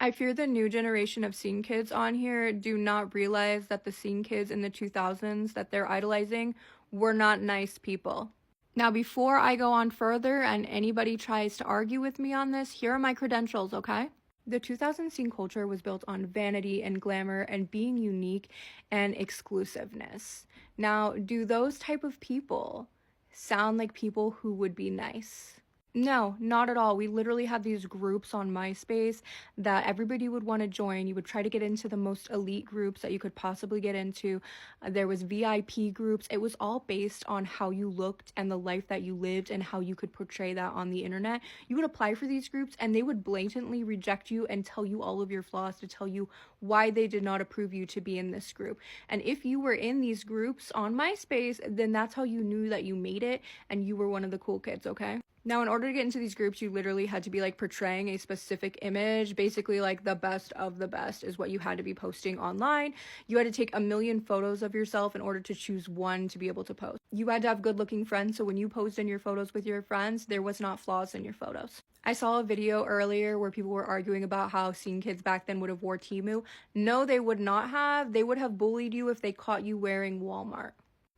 I fear the new generation of scene kids on here do not realize that the scene kids in the 2000s that they're idolizing were not nice people. Now, before I go on further and anybody tries to argue with me on this, here are my credentials, okay? The 2000s scene culture was built on vanity and glamour and being unique and exclusiveness. Now, do those type of people sound like people who would be nice? No, not at all. We literally had these groups on MySpace that everybody would want to join. You would try to get into the most elite groups that you could possibly get into. There was VIP groups. It was all based on how you looked and the life that you lived and how you could portray that on the internet. You would apply for these groups and they would blatantly reject you and tell you all of your flaws, to tell you why they did not approve you to be in this group. And if you were in these groups on MySpace, then that's how you knew that you made it and you were one of the cool kids, okay? Now, in order to get into these groups, you literally had to be like portraying a specific image. Basically, like the best of the best is what you had to be posting online. You had to take 1 million photos of yourself in order to choose one to be able to post. You had to have good looking friends, so when you posed in your photos with your friends, there was not flaws in your photos. I saw a video earlier where people were arguing about how scene kids back then would have wore Temu. No, they would not have. They would have bullied you if they caught you wearing Walmart.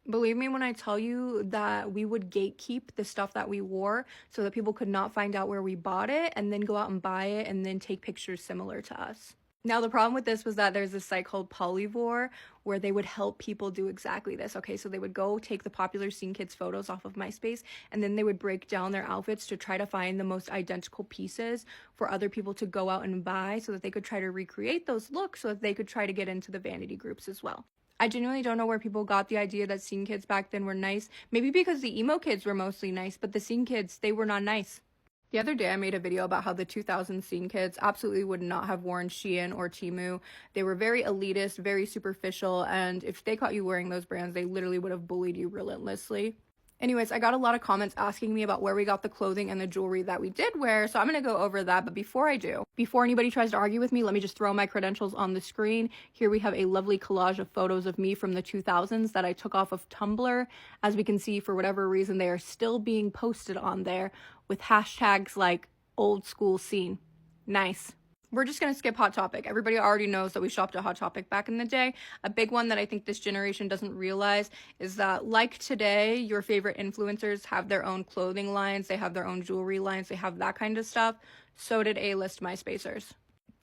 Believe me when I tell you that we would gatekeep the stuff that we wore so that people could not find out where we bought it and then go out and buy it and then take pictures similar to us. Now, the problem with this was that there's this site called Polyvore where they would help people do exactly this. Okay, so they would go take the popular scene kids photos off of MySpace and then they would break down their outfits to try to find the most identical pieces for other people to go out and buy so that they could try to recreate those looks so that they could try to get into the vanity groups as well. I genuinely don't know where people got the idea that scene kids back then were nice. Maybe because the emo kids were mostly nice, but the scene kids, they were not nice. The other day I made a video about how the 2000 scene kids absolutely would not have worn Shein or Temu. They were very elitist, very superficial, and if they caught you wearing those brands, they literally would have bullied you relentlessly. Anyways, I got a lot of comments asking me about where we got the clothing and the jewelry that we did wear, so I'm going to go over that. But before I do, before anybody tries to argue with me, let me just throw my credentials on the screen. Here we have a lovely collage of photos of me from the 2000s that I took off of Tumblr. As we can see, for whatever reason, they are still being posted on there with hashtags like old school scene. Nice. We're just going to skip Hot Topic. Everybody already knows that we shopped at Hot Topic back in the day. A big one that I think this generation doesn't realize is that, like today, your favorite influencers have their own clothing lines, they have their own jewelry lines, they have that kind of stuff. So did A-list MySpacers.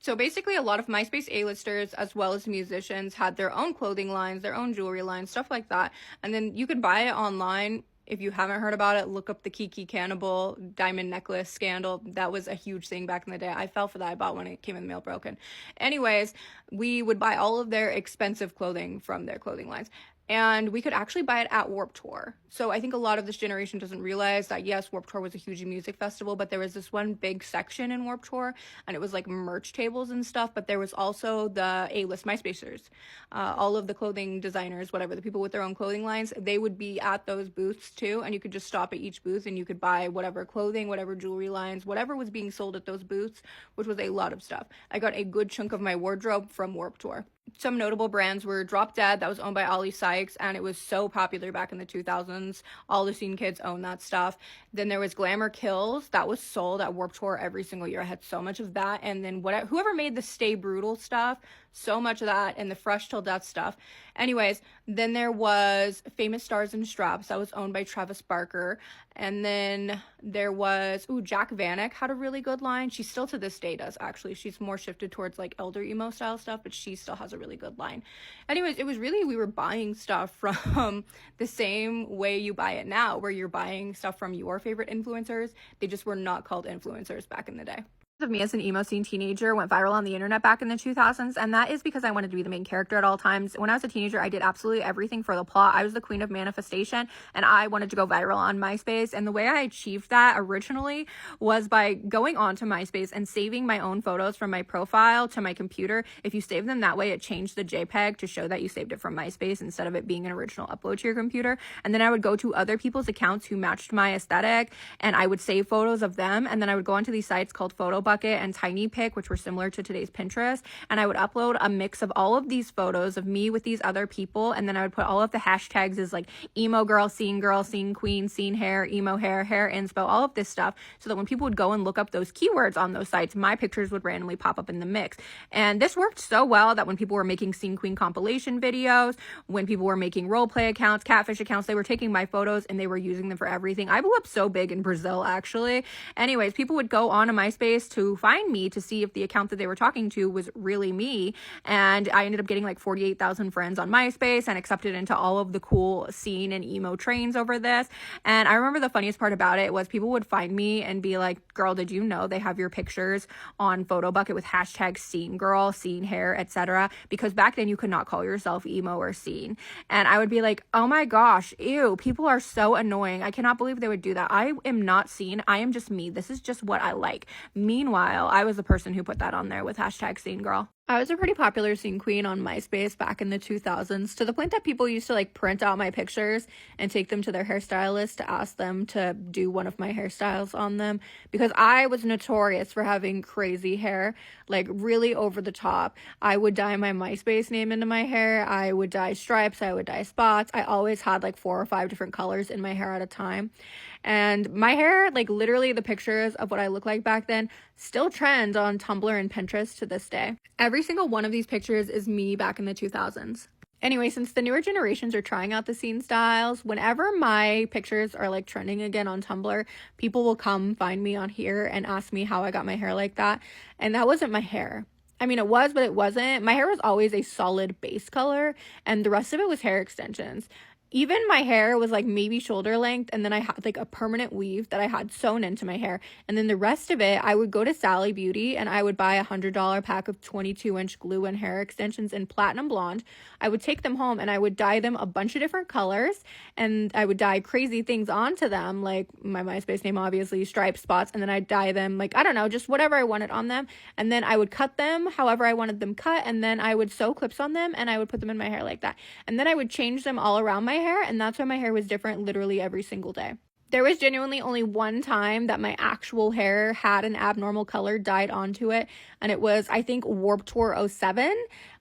So basically, a lot of MySpace A-listers, as well as musicians, had their own clothing lines, their own jewelry lines, stuff like that. And then you could buy it online. If you haven't heard about it, look up the Kiki Cannibal diamond necklace scandal. That was a huge thing back in the day. I fell for that. I bought one. It came in the mail broken. Anyways, we would buy all of their expensive clothing from their clothing lines. And we could actually buy it at Warped Tour. So I think a lot of this generation doesn't realize that, yes, Warped Tour was a huge music festival, but there was this one big section in Warped Tour, and it was like merch tables and stuff, but there was also the A-list MySpacers. All of the clothing designers, whatever, the people with their own clothing lines, they would be at those booths too, and you could just stop at each booth and you could buy whatever clothing, whatever jewelry lines, whatever was being sold at those booths, which was a lot of stuff. I got a good chunk of my wardrobe from Warped Tour. Some notable brands were Drop Dead, that was owned by Ollie Sykes, and it was so popular back in the 2000s. All the scene kids owned that stuff. Then there was Glamour Kills, that was sold at Warped Tour every single year. I had so much of that. And then whoever made the Stay Brutal stuff, so much of that, and the Fresh Till Death stuff. Anyways, then there was Famous Stars and Straps, that was owned by Travis Barker. And then there was, Jack Vanek had a really good line. She still to this day does, actually. She's more shifted towards like elder emo style stuff, but she still has a really good line. Anyways, it was really, we were buying stuff from the same way you buy it now, where you're buying stuff from your favorite influencers. They just were not called influencers back in the day. Of me as an emo scene teenager went viral on the internet back in the 2000s, and that is because I wanted to be the main character at all times. When I was a teenager, I did absolutely everything for the plot. I was the queen of manifestation, and I wanted to go viral on MySpace. And the way I achieved that originally was by going onto MySpace and saving my own photos from my profile to my computer. If you save them that way, it changed the JPEG to show that you saved it from MySpace instead of it being an original upload to your computer. And then I would go to other people's accounts who matched my aesthetic, and I would save photos of them, and then I would go onto these sites called Photo Bucket and Tiny Pic, which were similar to today's Pinterest, and I would upload a mix of all of these photos of me with these other people, and then I would put all of the hashtags as like emo girl, scene queen, scene hair, emo hair inspo, all of this stuff, so that when people would go and look up those keywords on those sites, my pictures would randomly pop up in the mix. And this worked so well that when people were making scene queen compilation videos, when people were making role play accounts, catfish accounts, they were taking my photos and they were using them for everything. I blew up so big in Brazil, actually. Anyways, people would go on to MySpace to find me to see if the account that they were talking to was really me. And I ended up getting like 48,000 friends on MySpace and accepted into all of the cool scene and emo trains over this. And I remember the funniest part about it was people would find me and be like, girl, did you know they have your pictures on Photo Bucket with hashtag scene girl, scene hair, etc.? Because back then you could not call yourself emo or scene. And I would be like, oh my gosh, ew, people are so annoying. I cannot believe they would do that. I am not scene. I am just me. This is just what I like. Meanwhile, I was the person who put that on there with hashtag scene girl. I was a pretty popular scene queen on MySpace back in the 2000s, to the point that people used to like print out my pictures and take them to their hairstylist to ask them to do one of my hairstyles on them, because I was notorious for having crazy hair, like really over the top. I would dye my MySpace name into my hair. I would dye stripes. I would dye spots. I always had like 4 or 5 different colors in my hair at a time. And my hair, like literally the pictures of what I look like back then, still trend on Tumblr and Pinterest to this day. Every single one of these pictures is me back in the 2000s. Anyway, since the newer generations are trying out the scene styles, whenever my pictures are like trending again on Tumblr, people will come find me on here and ask me how I got my hair like that. And that wasn't my hair. I mean, it was, but it wasn't. My hair was always a solid base color, and the rest of it was hair extensions. Even my hair was like maybe shoulder length, and then I had like a permanent weave that I had sewn into my hair, and then the rest of it I would go to Sally Beauty and I would buy $100 pack of 22-inch glue and hair extensions in platinum blonde. I would take them home and I would dye them a bunch of different colors, and I would dye crazy things onto them, like my MySpace name, obviously, stripes, spots, and then I'd dye them like, I don't know, just whatever I wanted on them, and then I would cut them however I wanted them cut, and then I would sew clips on them and I would put them in my hair like that, and then I would change them all around my hair, and that's why my hair was different literally every single day. There was genuinely only one time that my actual hair had an abnormal color dyed onto it, and it was, I think, Warped Tour 07,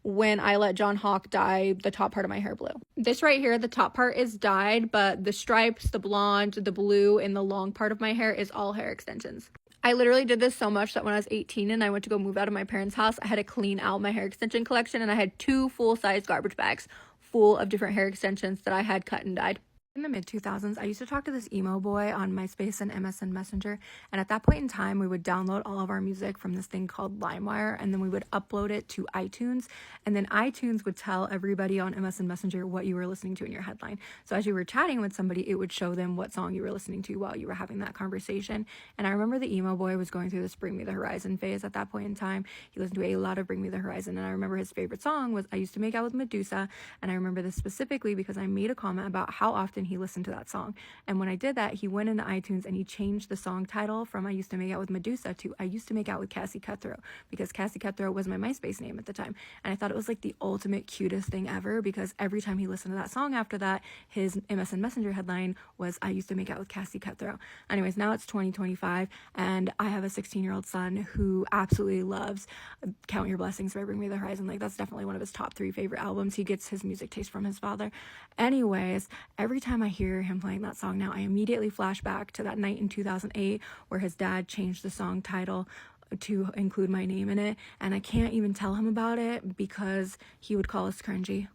when I let John Hawk dye the top part of my hair blue. This right here, the top part is dyed, but the stripes, the blonde, the blue, and the long part of my hair is all hair extensions. I literally did this so much that when I was 18 and I went to go move out of my parents' house, I had to clean out my hair extension collection, and I had 2 full-size garbage bags full of different hair extensions that I had cut and dyed. In the mid-2000s, I used to talk to this emo boy on MySpace and MSN Messenger, and at that point in time, we would download all of our music from this thing called LimeWire, and then we would upload it to iTunes, and then iTunes would tell everybody on MSN Messenger what you were listening to in your headline. So as you were chatting with somebody, it would show them what song you were listening to while you were having that conversation. And I remember the emo boy was going through this Bring Me the Horizon phase at that point in time. He listened to a lot of Bring Me the Horizon, and I remember his favorite song was I Used to Make Out with Medusa, and I remember this specifically because I made a comment about how often he listened to that song. And when I did that, he went into iTunes and he changed the song title from I Used to Make Out with Medusa to I Used to Make Out with Cassie Cutthroat, because Cassie Cutthroat was my MySpace name at the time. And I thought it was like the ultimate cutest thing ever, because every time he listened to that song after that, his MSN Messenger headline was I Used to Make Out with Cassie Cutthroat. Anyways, now it's 2025 and I have a 16-year-old son who absolutely loves Count Your Blessings by Bring Me the Horizon. Like, that's definitely one of his top 3 favorite albums. He gets his music taste from his father. Anyways, every time I hear him playing that song now, I immediately flash back to that night in 2008 where his dad changed the song title to include my name in it, and I can't even tell him about it because he would call us cringy.